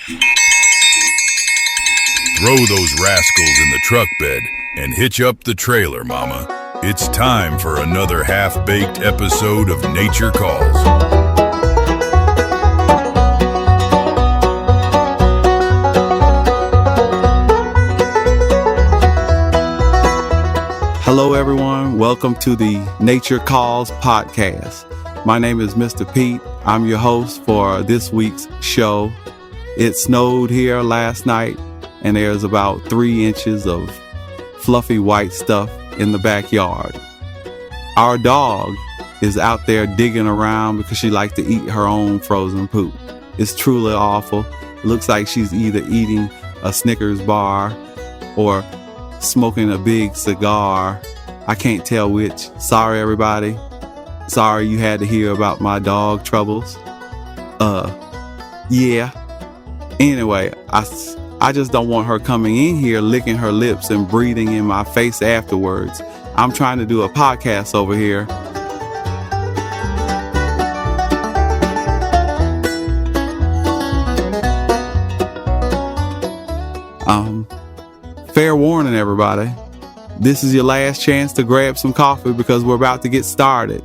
Throw those rascals in the truck bed and hitch up the trailer, Mama. It's time for another half-baked episode of Nature Calls. Hello, everyone. Welcome to the Nature Calls podcast. My name is Mr. Pete. I'm your host for this week's show. It snowed here last night, and there's about 3 inches of fluffy white stuff in the backyard. Our dog is out there digging around because she likes to eat her own frozen poop. It's truly awful. It looks like she's either eating a Snickers bar or smoking a big cigar. I can't tell which. Sorry, everybody. Sorry you had to hear about my dog troubles. Yeah. Anyway, I just don't want her coming in here licking her lips and breathing in my face afterwards. I'm trying to do a podcast over here. Fair warning, everybody. This is your last chance to grab some coffee because we're about to get started.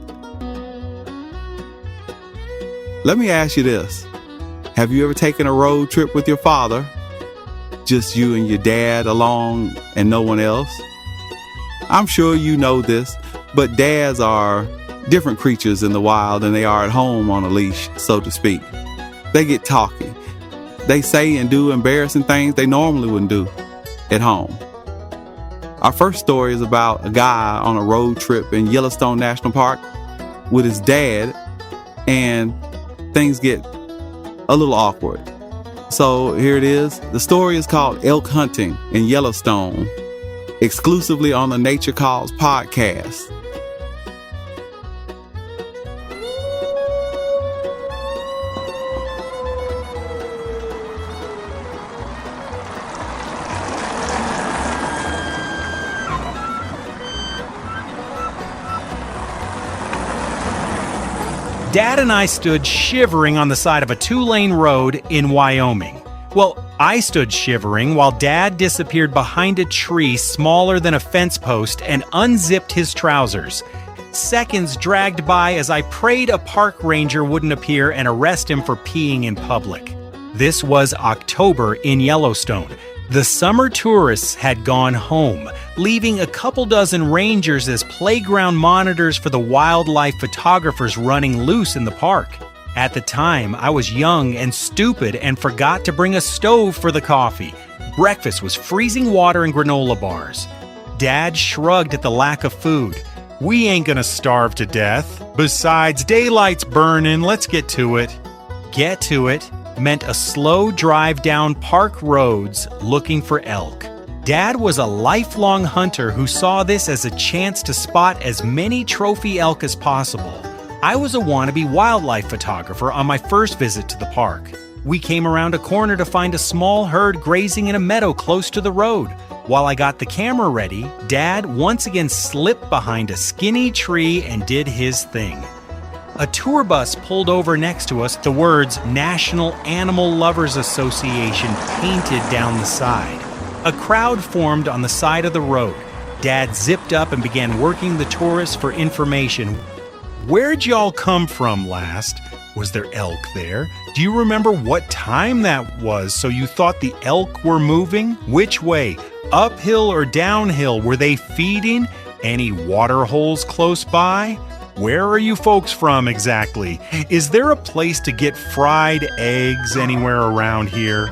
Let me ask you this. Have you ever taken a road trip with your father? Just you and your dad along and no one else? I'm sure you know this, but dads are different creatures in the wild than they are at home on a leash, so to speak. They get talky. They say and do embarrassing things they normally wouldn't do at home. Our first story is about a guy on a road trip in Yellowstone National Park with his dad, and things get a little awkward. So here it is. The story is called Elk Hunting in Yellowstone, exclusively on the Nature Calls podcast. Dad and I stood shivering on the side of a 2-lane road in Wyoming. Well, I stood shivering while Dad disappeared behind a tree smaller than a fence post and unzipped his trousers. Seconds dragged by as I prayed a park ranger wouldn't appear and arrest him for peeing in public. This was October in Yellowstone. The summer tourists had gone home, leaving a couple dozen rangers as playground monitors for the wildlife photographers running loose in the park. At the time, I was young and stupid and forgot to bring a stove for the coffee. Breakfast was freezing water and granola bars. Dad shrugged at the lack of food. "We ain't gonna starve to death. Besides, daylight's burning, let's get to it." Get to it meant a slow drive down park roads looking for elk. Dad was a lifelong hunter who saw this as a chance to spot as many trophy elk as possible. I was a wannabe wildlife photographer on my first visit to the park. We came around a corner to find a small herd grazing in a meadow close to the road. While I got the camera ready, Dad once again slipped behind a skinny tree and did his thing. A tour bus pulled over next to us, the words National Animal Lovers Association painted down the side. A crowd formed on the side of the road. Dad zipped up and began working the tourists for information. "Where'd y'all come from last? Was there elk there? Do you remember what time that was so you thought the elk were moving? Which way? Uphill or downhill? Were they feeding? Any water holes close by? Where are you folks from exactly? Is there a place to get fried eggs anywhere around here?"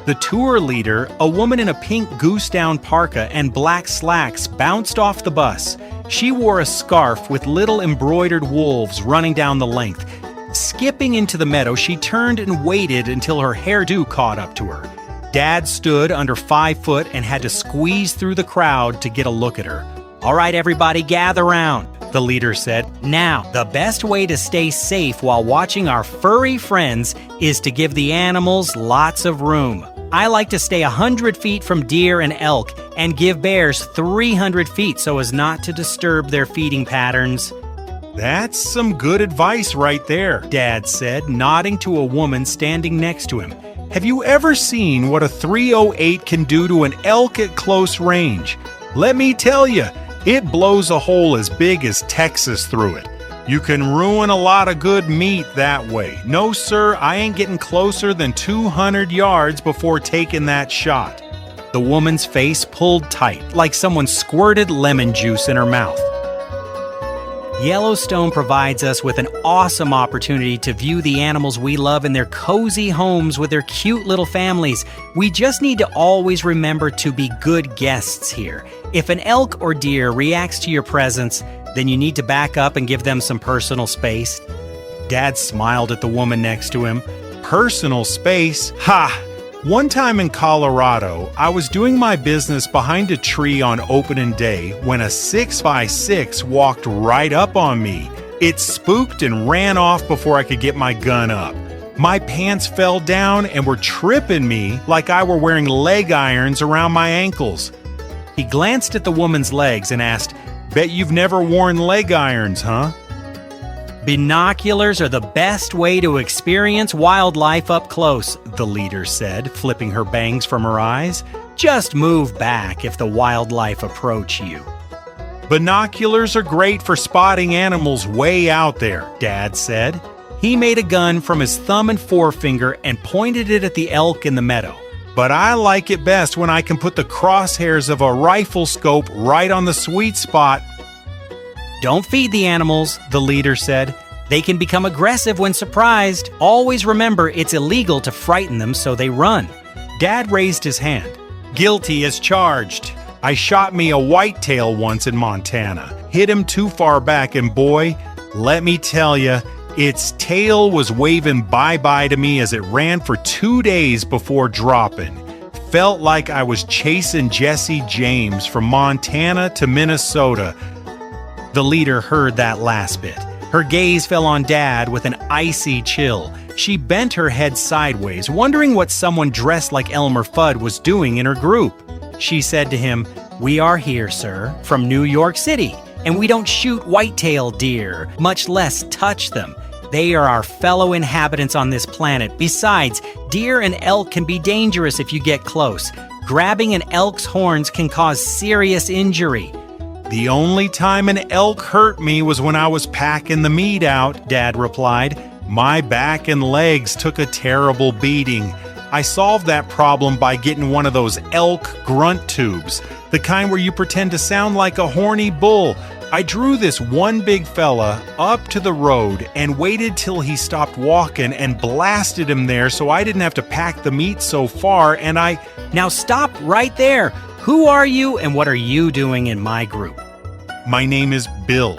The tour leader, a woman in a pink goose-down parka and black slacks, bounced off the bus. She wore a scarf with little embroidered wolves running down the length. Skipping into the meadow, she turned and waited until her hairdo caught up to her. Dad stood under 5 foot and had to squeeze through the crowd to get a look at her. "All right, everybody, gather round," the leader said. "Now, the best way to stay safe while watching our furry friends is to give the animals lots of room. I like to stay 100 feet from deer and elk and give bears 300 feet so as not to disturb their feeding patterns." "That's some good advice right there," Dad said, nodding to a woman standing next to him. Have you ever seen what a 308 can do to an elk at close range? Let me tell you, it blows a hole as big as Texas through it. You can ruin a lot of good meat that way. No, sir, I ain't getting closer than 200 yards before taking that shot. The woman's face pulled tight, like someone squirted lemon juice in her mouth. Yellowstone provides us with an awesome opportunity to view the animals we love in their cozy homes with their cute little families. We just need to always remember to be good guests here. If an elk or deer reacts to your presence, then you need to back up and give them some personal space. Dad smiled at the woman next to him. Personal space? Ha! One time in Colorado, I was doing my business behind a tree on opening day when a 6x6 walked right up on me. It spooked and ran off before I could get my gun up. My pants fell down and were tripping me like I were wearing leg irons around my ankles. He glanced at the woman's legs and asked, "Bet you've never worn leg irons, huh?" "Binoculars are the best way to experience wildlife up close," the leader said, flipping her bangs from her eyes. "Just move back if the wildlife approach you." "Binoculars are great for spotting animals way out there," Dad said. He made a gun from his thumb and forefinger and pointed it at the elk in the meadow. "But I like it best when I can put the crosshairs of a rifle scope right on the sweet spot." "Don't feed the animals," the leader said. "They can become aggressive when surprised. Always remember it's illegal to frighten them so they run." Dad raised his hand. "Guilty as charged. I shot me a whitetail once in Montana. Hit him too far back, and boy, let me tell you, its tail was waving bye-bye to me as it ran for 2 days before dropping. Felt like I was chasing Jesse James from Montana to Minnesota." The leader heard that last bit. Her gaze fell on Dad with an icy chill. She bent her head sideways, wondering what someone dressed like Elmer Fudd was doing in her group. She said to him, "We are here, sir, from New York City, and we don't shoot whitetail deer, much less touch them. They are our fellow inhabitants on this planet. Besides, deer and elk can be dangerous if you get close. Grabbing an elk's horns can cause serious injury." "The only time an elk hurt me was when I was packing the meat out," Dad replied. "My back and legs took a terrible beating. I solved that problem by getting one of those elk grunt tubes, the kind where you pretend to sound like a horny bull. I drew this one big fella up to the road and waited till he stopped walking and blasted him there so I didn't have to pack the meat so far, and I—" "Now stop right there! Who are you and what are you doing in my group?" "My name is Bill."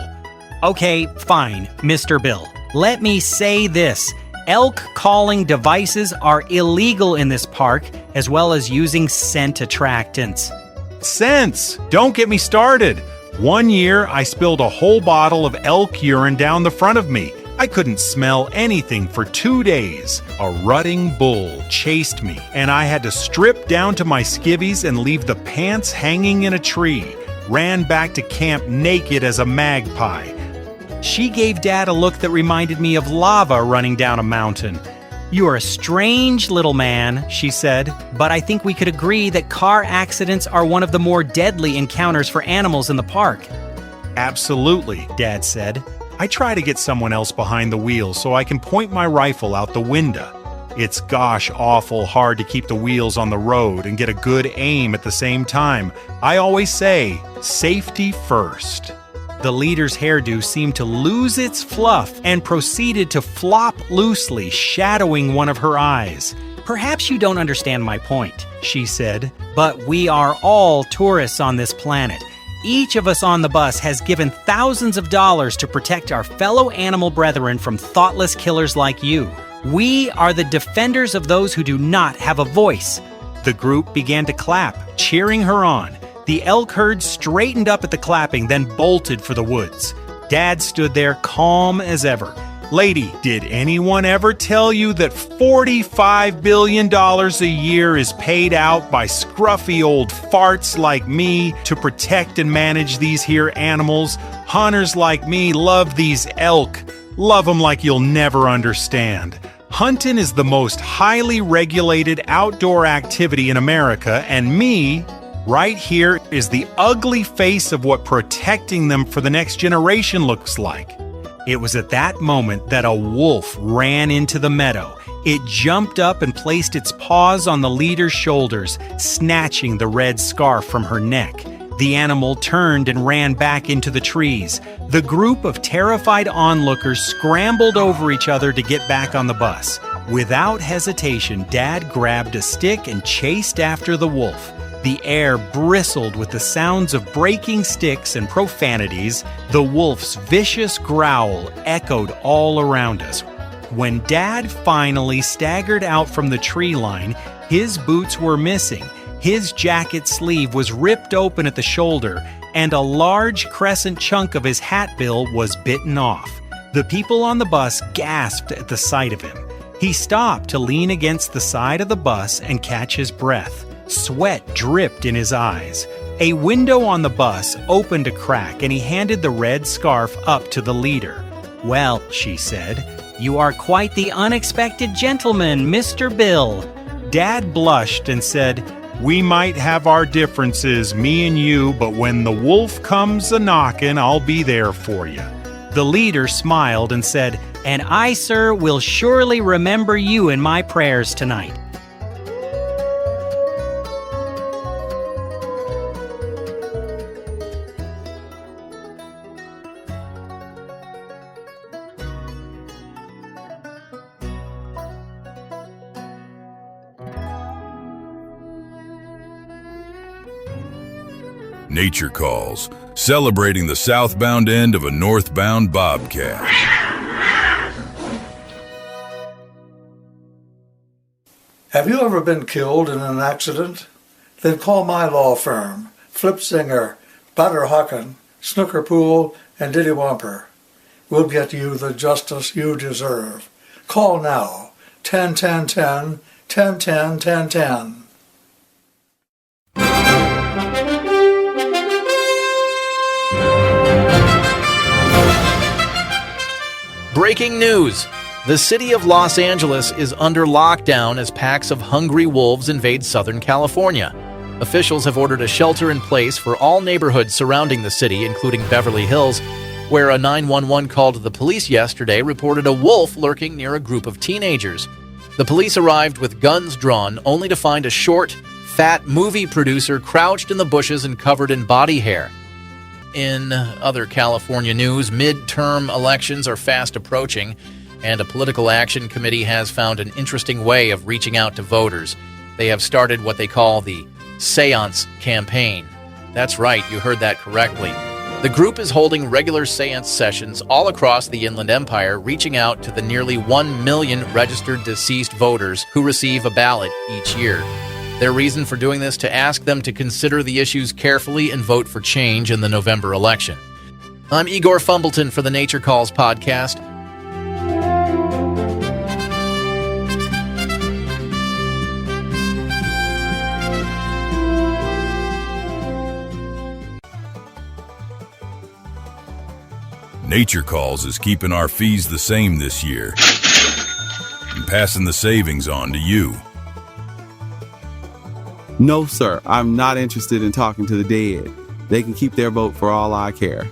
"Okay, fine, Mr. Bill. Let me say this. Elk calling devices are illegal in this park, as well as using scent attractants." "Scents? Don't get me started. One year, I spilled a whole bottle of elk urine down the front of me. I couldn't smell anything for 2 days. A rutting bull chased me, and I had to strip down to my skivvies and leave the pants hanging in a tree. Ran back to camp naked as a magpie." She gave Dad a look that reminded me of lava running down a mountain. "You are a strange little man," she said, "but I think we could agree that car accidents are one of the more deadly encounters for animals in the park." "Absolutely," Dad said. "I try to get someone else behind the wheel so I can point my rifle out the window. It's gosh awful hard to keep the wheels on the road and get a good aim at the same time. I always say, safety first." The leader's hairdo seemed to lose its fluff and proceeded to flop loosely, shadowing one of her eyes. "Perhaps you don't understand my point," she said, "but we are all tourists on this planet. Each of us on the bus has given thousands of dollars to protect our fellow animal brethren from thoughtless killers like you. We are the defenders of those who do not have a voice." The group began to clap, cheering her on. The elk herd straightened up at the clapping, then bolted for the woods. Dad stood there calm as ever. "Lady, did anyone ever tell you that $45 billion a year is paid out by scruffy old farts like me to protect and manage these here animals? Hunters like me love these elk. Love 'em like you'll never understand. Hunting is the most highly regulated outdoor activity in America, and me, right here, is the ugly face of what protecting them for the next generation looks like. It was at that moment that a wolf ran into the meadow. It jumped up and placed its paws on the leader's shoulders, snatching the red scarf from her neck. The animal turned and ran back into the trees. The group of terrified onlookers scrambled over each other to get back on the bus. Without hesitation, Dad grabbed a stick and chased after the wolf. The air bristled with the sounds of breaking sticks and profanities. The wolf's vicious growl echoed all around us. When Dad finally staggered out from the tree line, his boots were missing. His jacket sleeve was ripped open at the shoulder, and a large crescent chunk of his hat bill was bitten off. The people on the bus gasped at the sight of him. He stopped to lean against the side of the bus and catch his breath. Sweat dripped in his eyes. A window on the bus opened a crack, and he handed the red scarf up to the leader. "Well," she said, "you are quite the unexpected gentleman, Mr. Bill." Dad blushed and said, "We might have our differences, me and you, but when the wolf comes a-knockin', I'll be there for you." The leader smiled and said, "And I, sir, will surely remember you in my prayers tonight." Nature Calls, celebrating the southbound end of a northbound bobcat. Have you ever been killed in an accident? Then call my law firm, Flipsinger, Batterhocken, Snooker Pool, and Diddywomper. We'll get you the justice you deserve. Call now, 10-10-10, 10-10-10-10. Breaking news! The city of Los Angeles is under lockdown as packs of hungry wolves invade Southern California. Officials have ordered a shelter in place for all neighborhoods surrounding the city, including Beverly Hills, where a 911 call to the police yesterday reported a wolf lurking near a group of teenagers. The police arrived with guns drawn, only to find a short, fat movie producer crouched in the bushes and covered in body hair. In other California news, midterm elections are fast approaching, and a political action committee has found an interesting way of reaching out to voters. They have started what they call the Seance campaign. That's right, you heard that correctly. The group is holding regular seance sessions all across the Inland Empire, reaching out to the nearly 1 million registered deceased voters who receive a ballot each year. Their reason for doing this to ask them to consider the issues carefully and vote for change in the November election. I'm Igor Fumbleton for the Nature Calls podcast. Nature Calls is keeping our fees the same this year and passing the savings on to you. No, sir, I'm not interested in talking to the dead. They can keep their vote for all I care.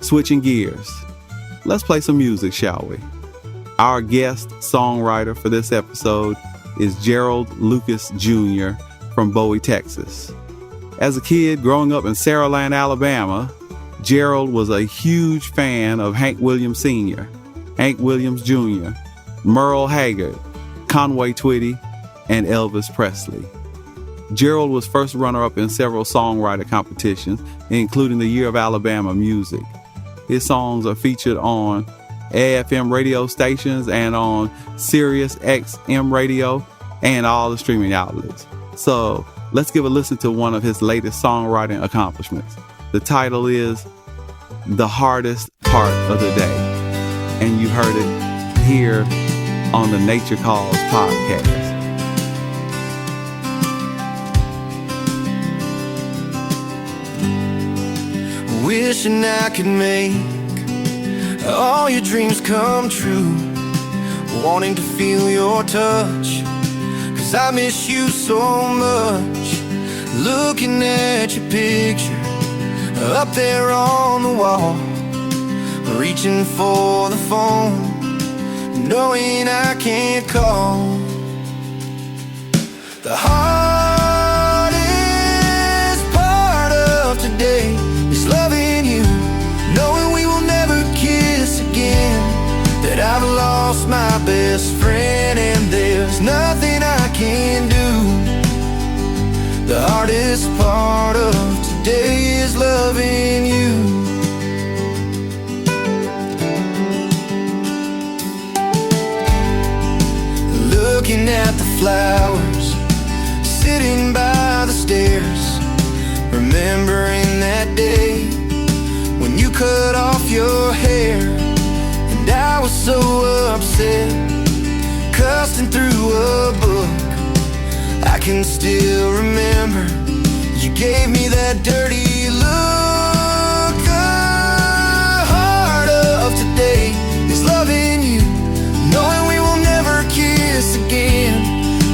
Switching gears. Let's play some music, shall we? Our guest songwriter for this episode is Gerald Lucas Jr. from Bowie, Texas. As a kid growing up in Saraland, Alabama, Gerald was a huge fan of Hank Williams Sr., Hank Williams Jr., Merle Haggard, Conway Twitty, and Elvis Presley. Gerald was first runner-up in several songwriter competitions, including the Year of Alabama Music. His songs are featured on AFM radio stations and on Sirius XM radio and all the streaming outlets. So let's give a listen to one of his latest songwriting accomplishments. The title is The Hardest Part of the Day, and you heard it here on the Nature Calls podcast. Wishing I could make all your dreams come true, wanting to feel your touch, 'cause I miss you so much. Looking at your picture up there on the wall, reaching for the phone, knowing I can't call. The hardest part of today is loving you, knowing we will never kiss again, that I've lost my best friend and there's nothing I can do. The hardest part of today is loving you. Looking at the flowers, sitting by the stairs, remembering that day when you cut off your hair, and I was so upset, cussing through a book. I can still remember you gave me that dirty look. The heart of today is loving you, knowing we will never kiss again,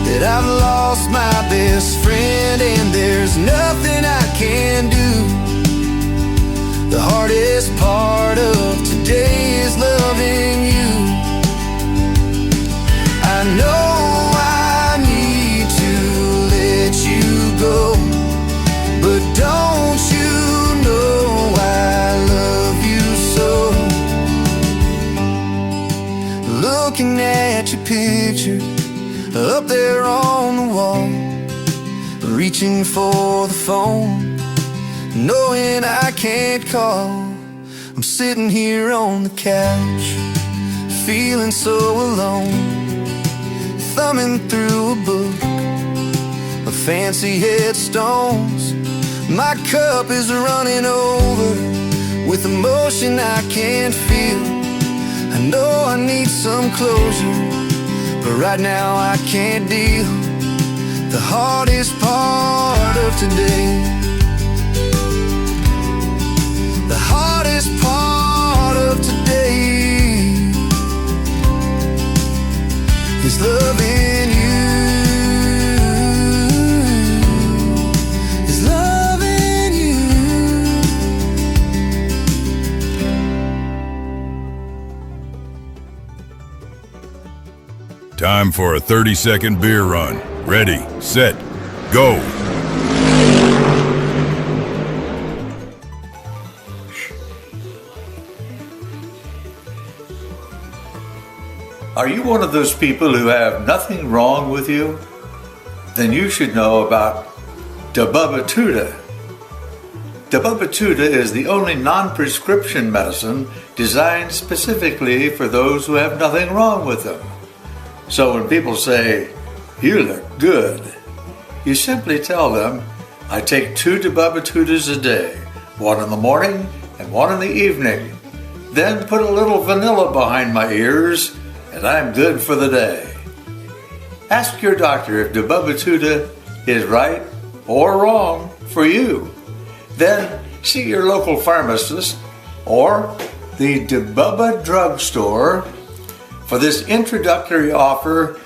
that I've lost my best friend and there's nothing I can do. The hardest part of today is loving you. I know I need to let you go, but don't you know I love you so? Looking at your picture up there on the wall, reaching for the phone, knowing I can't call. I'm sitting here on the couch, feeling so alone, thumbing through a book of fancy headstones. My cup is running over with emotion I can't feel. I know I need some closure, but right now I can't deal. The hardest part of today, the hardest part of today is loving you, is loving you. Time for a 30-second beer run. Ready, set, go. Are you one of those people who have nothing wrong with you? Then you should know about Domino. Domino is the only non-prescription medicine designed specifically for those who have nothing wrong with them. So when people say, "You look good," you simply tell them, "I take 2 Domino a day, one in the morning and one in the evening. Then put a little vanilla behind my ears and I'm good for the day." Ask your doctor if Domino is right or wrong for you. Then see your local pharmacist or the Domino drugstore for this introductory offer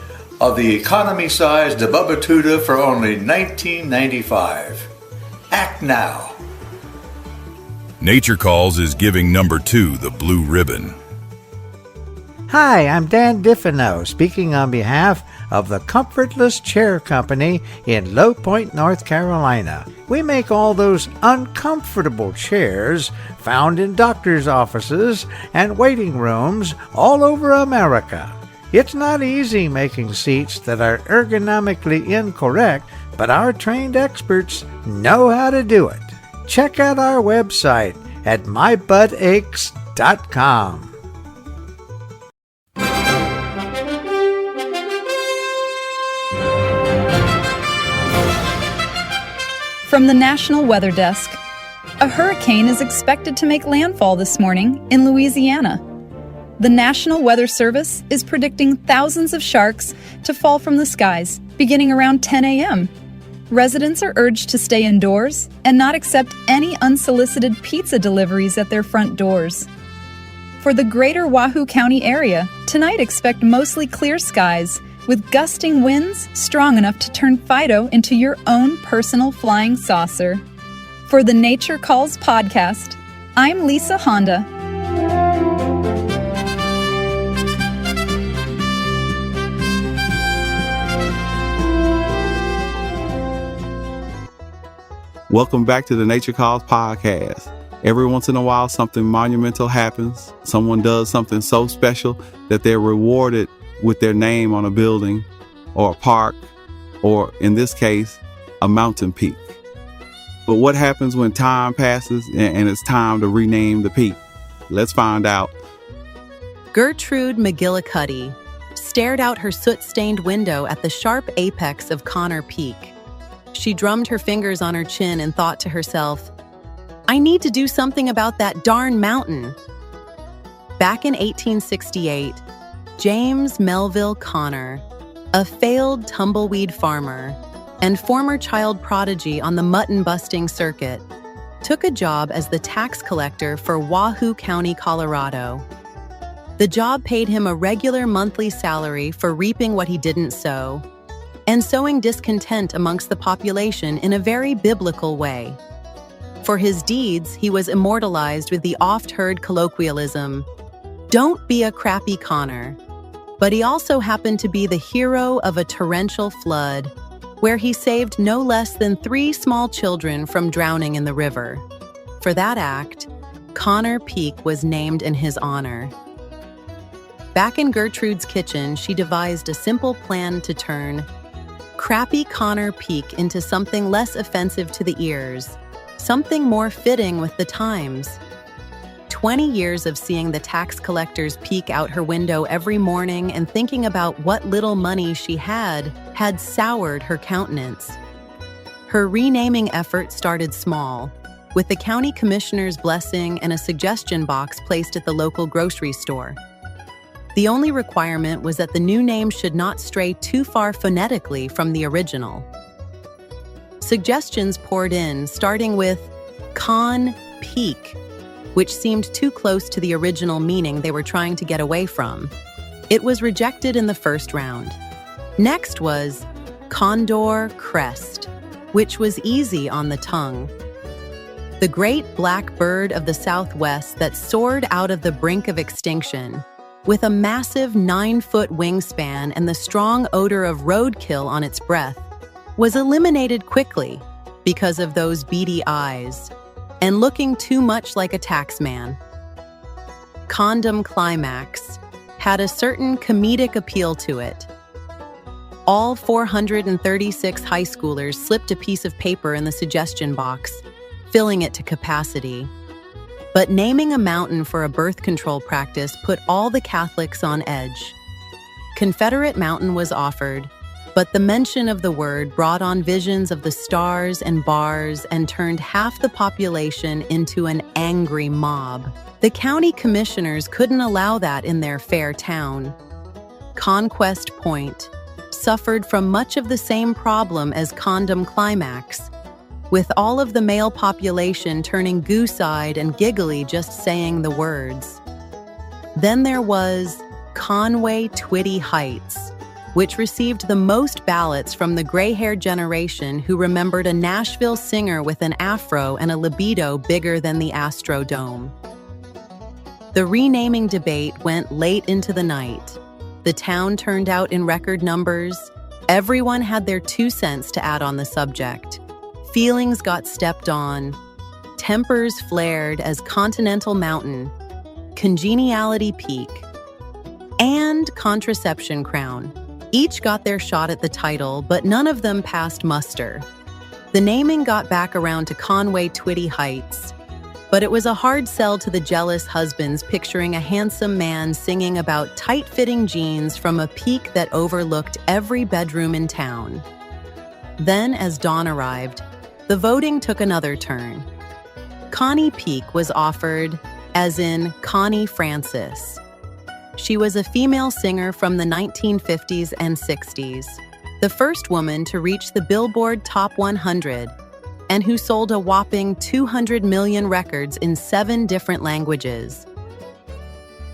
of the economy-sized Domino for only $19.95. Act now. Nature Calls is giving number 2 the blue ribbon. Hi, I'm Dan Diffino, speaking on behalf of the Comfortless Chair Company in Low Point, North Carolina. We make all those uncomfortable chairs found in doctors' offices and waiting rooms all over America. It's not easy making seats that are ergonomically incorrect, but our trained experts know how to do it. Check out our website at mybuttaches.com. From the National Weather Desk, a hurricane is expected to make landfall this morning in Louisiana. The National Weather Service is predicting thousands of sharks to fall from the skies beginning around 10 a.m. Residents are urged to stay indoors and not accept any unsolicited pizza deliveries at their front doors. For the greater Wahoo County area, tonight expect mostly clear skies with gusting winds strong enough to turn Fido into your own personal flying saucer. For the Nature Calls podcast, I'm Lisa Honda. Welcome back to the Nature Calls podcast. Every once in a while, something monumental happens. Someone does something so special that they're rewarded with their name on a building or a park, or in this case, a mountain peak. But what happens when time passes and it's time to rename the peak? Let's find out. Gertrude McGillicuddy stared out her soot-stained window at the sharp apex of Connor Peak. She drummed her fingers on her chin and thought to herself, I need to do something about that darn mountain. Back in 1868, James Melville Connor, a failed tumbleweed farmer and former child prodigy on the mutton-busting circuit, took a job as the tax collector for Wahoo County, Colorado. The job paid him a regular monthly salary for reaping what he didn't sow and sowing discontent amongst the population in a very biblical way. For his deeds, he was immortalized with the oft-heard colloquialism, "Don't be a crappy Connor." But he also happened to be the hero of a torrential flood, where he saved no less than 3 small children from drowning in the river. For that act, Connor Peak was named in his honor. Back in Gertrude's kitchen, she devised a simple plan to turn crappy Connor Peak into something less offensive to the ears, something more fitting with the times. 20 years of seeing the tax collector's peek out her window every morning and thinking about what little money she had soured her countenance. Her renaming effort started small, with the county commissioner's blessing and a suggestion box placed at the local grocery store. The only requirement was that the new name should not stray too far phonetically from the original. Suggestions poured in, starting with Con Peak, which seemed too close to the original meaning they were trying to get away from. It was rejected in the first round. Next was Condor Crest, which was easy on the tongue. The great black bird of the Southwest that soared out of the brink of extinction, with a massive 9-foot wingspan and the strong odor of roadkill on its breath, was eliminated quickly because of those beady eyes and looking too much like a taxman. Condom Climax had a certain comedic appeal to it. All 436 high schoolers slipped a piece of paper in the suggestion box, filling it to capacity. But naming a mountain for a birth control practice put all the Catholics on edge. Confederate Mountain was offered, but the mention of the word brought on visions of the stars and bars and turned half the population into an angry mob. The county commissioners couldn't allow that in their fair town. Conquest Point suffered from much of the same problem as Condom Climax, with all of the male population turning goose-eyed and giggly just saying the words. Then there was Conway Twitty Heights, which received the most ballots from the gray-haired generation who remembered a Nashville singer with an afro and a libido bigger than the Astrodome. The renaming debate went late into the night. The town turned out in record numbers. Everyone had their 2 cents to add on the subject. Feelings got stepped on. Tempers flared as Continental Mountain, Congeniality Peak, and Contraception Crown each got their shot at the title, but none of them passed muster. The naming got back around to Conway Twitty Heights, but it was a hard sell to the jealous husbands picturing a handsome man singing about tight-fitting jeans from a peak that overlooked every bedroom in town. Then, as dawn arrived, the voting took another turn. Connie Peak was offered, as in Connie Francis. She was a female singer from the 1950s and 60s, the first woman to reach the Billboard Top 100, and who sold a whopping 200 million records in 7 different languages.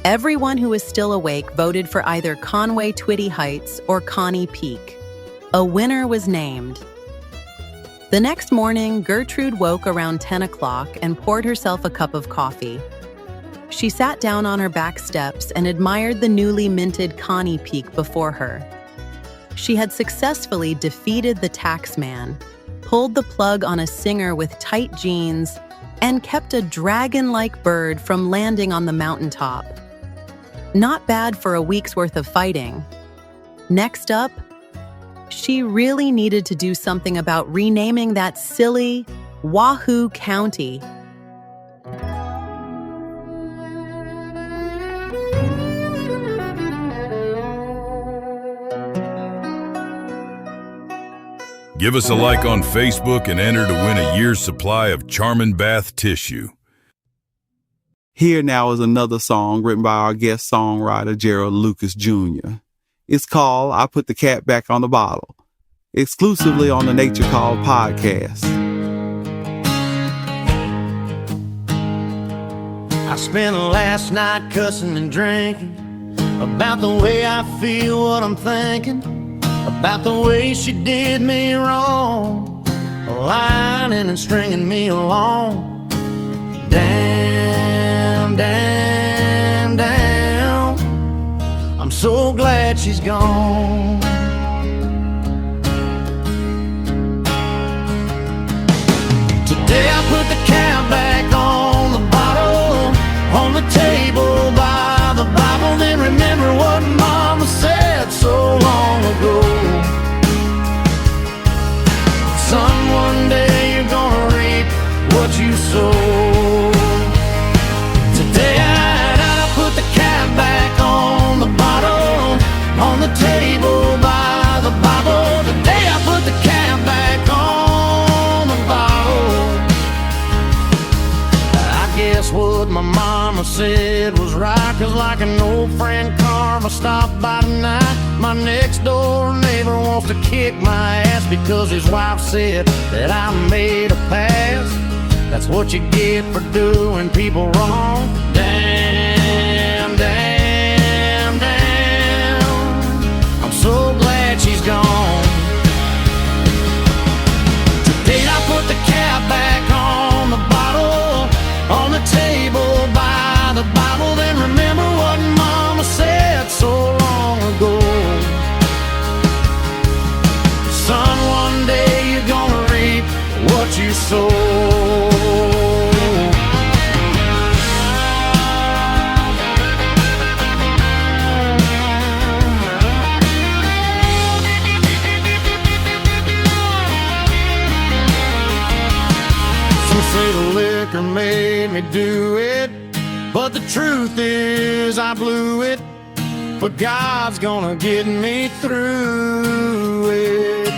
Everyone who was still awake voted for either Conway Twitty Heights or Connie Peak. A winner was named. The next morning, Gertrude woke around 10 o'clock and poured herself a cup of coffee. She sat down on her back steps and admired the newly minted Connie Peak before her. She had successfully defeated the taxman, pulled the plug on a singer with tight jeans, and kept a dragon-like bird from landing on the mountaintop. Not bad for a week's worth of fighting. Next up, she really needed to do something about renaming that silly Wahoo County. Give us a like on Facebook and enter to win a year's supply of Charmin Bath tissue. Here now is another song written by our guest songwriter Gerald Lucas Jr. It's called I Put the Cat Back on the Bottle, exclusively on the Nature Call podcast. I spent last night cussing and drinking about the way I feel, what I'm thinking, about the way she did me wrong, lining and stringing me along. Damn, damn, damn, I'm so glad she's gone. Today I put the cat back on the bottle, on the table by the Bible. Then remember what Mama said so long ago. Son, one day you're gonna reap what you sow. Today I put the cat back on the bottle, on the table by the Bible. Today I put the cat back on the bottle. I guess what my mama said was right, 'cause like an old friend Karma stopped by tonight. My next door neighbor wants to kick my ass because his wife said that I made a pass. That's what you get for doing people wrong. Damn, damn, damn, I'm so glad she's gone. Today I put the cat back on the bottle, on the table by the Bible. Then remember what Mama said so long ago. Son, one day you're gonna reap what you sow. Some say the liquor made me do it, but the truth is I blew it. But God's gonna get me through it.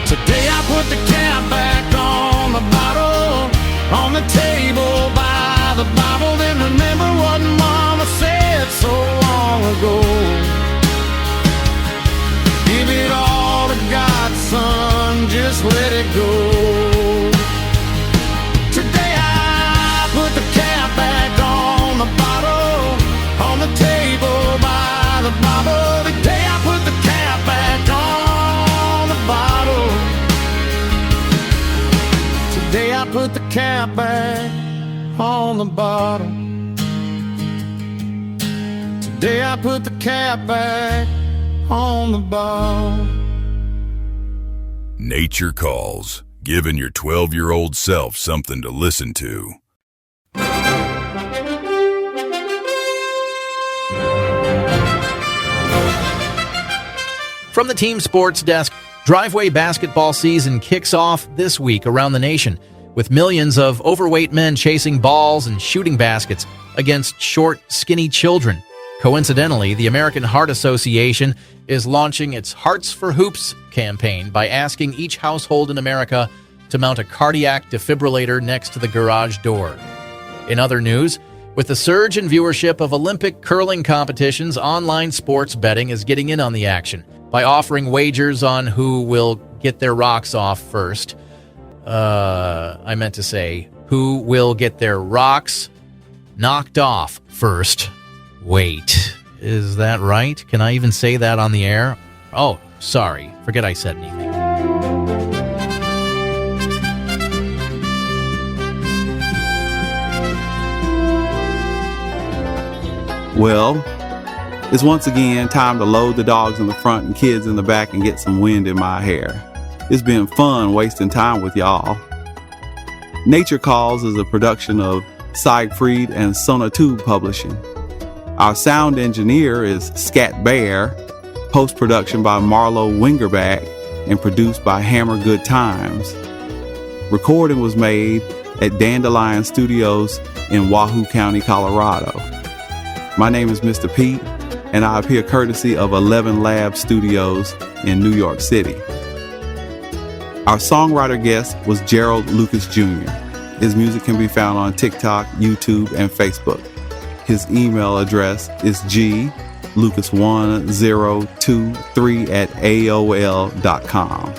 Today I put the cat back on the bottle, on the table by the Bible. Then remember what Mama said so long ago. Give it all to God, son, just let it go. Today I put the cat back on the bottle, on the table by the Bible. Today I put the cat back on the bottle. Today I put the cat back on the bottle. Today I put the cat back on the bottle. Nature Calls, giving your 12-year-old self something to listen to. From the team sports desk, driveway basketball season kicks off this week around the nation, with millions of overweight men chasing balls and shooting baskets against short, skinny children. Coincidentally, the American Heart Association is launching its Hearts for Hoops campaign by asking each household in America to mount a cardiac defibrillator next to the garage door. In other news, with the surge in viewership of Olympic curling competitions, online sports betting is getting in on the action by offering wagers on who will get their rocks off first. I meant to say, who will get their rocks knocked off first. Wait, is that right? Can I even say that on the air? Oh, sorry. Forget I said anything. Well, it's once again time to load the dogs in the front and kids in the back and get some wind in my hair. It's been fun wasting time with y'all. Nature Calls is a production of Siegfried and Sonatube Publishing. Our sound engineer is Scat Bear, post-production by Marlo Wingerback, and produced by Hammer Good Times. Recording was made at Dandelion Studios in Wahoo County, Colorado. My name is Mr. Pete, and I appear courtesy of 11 Lab Studios in New York City. Our songwriter guest was Gerald Lucas Jr. His music can be found on TikTok, YouTube, and Facebook. His email address is glucas1023@aol.com.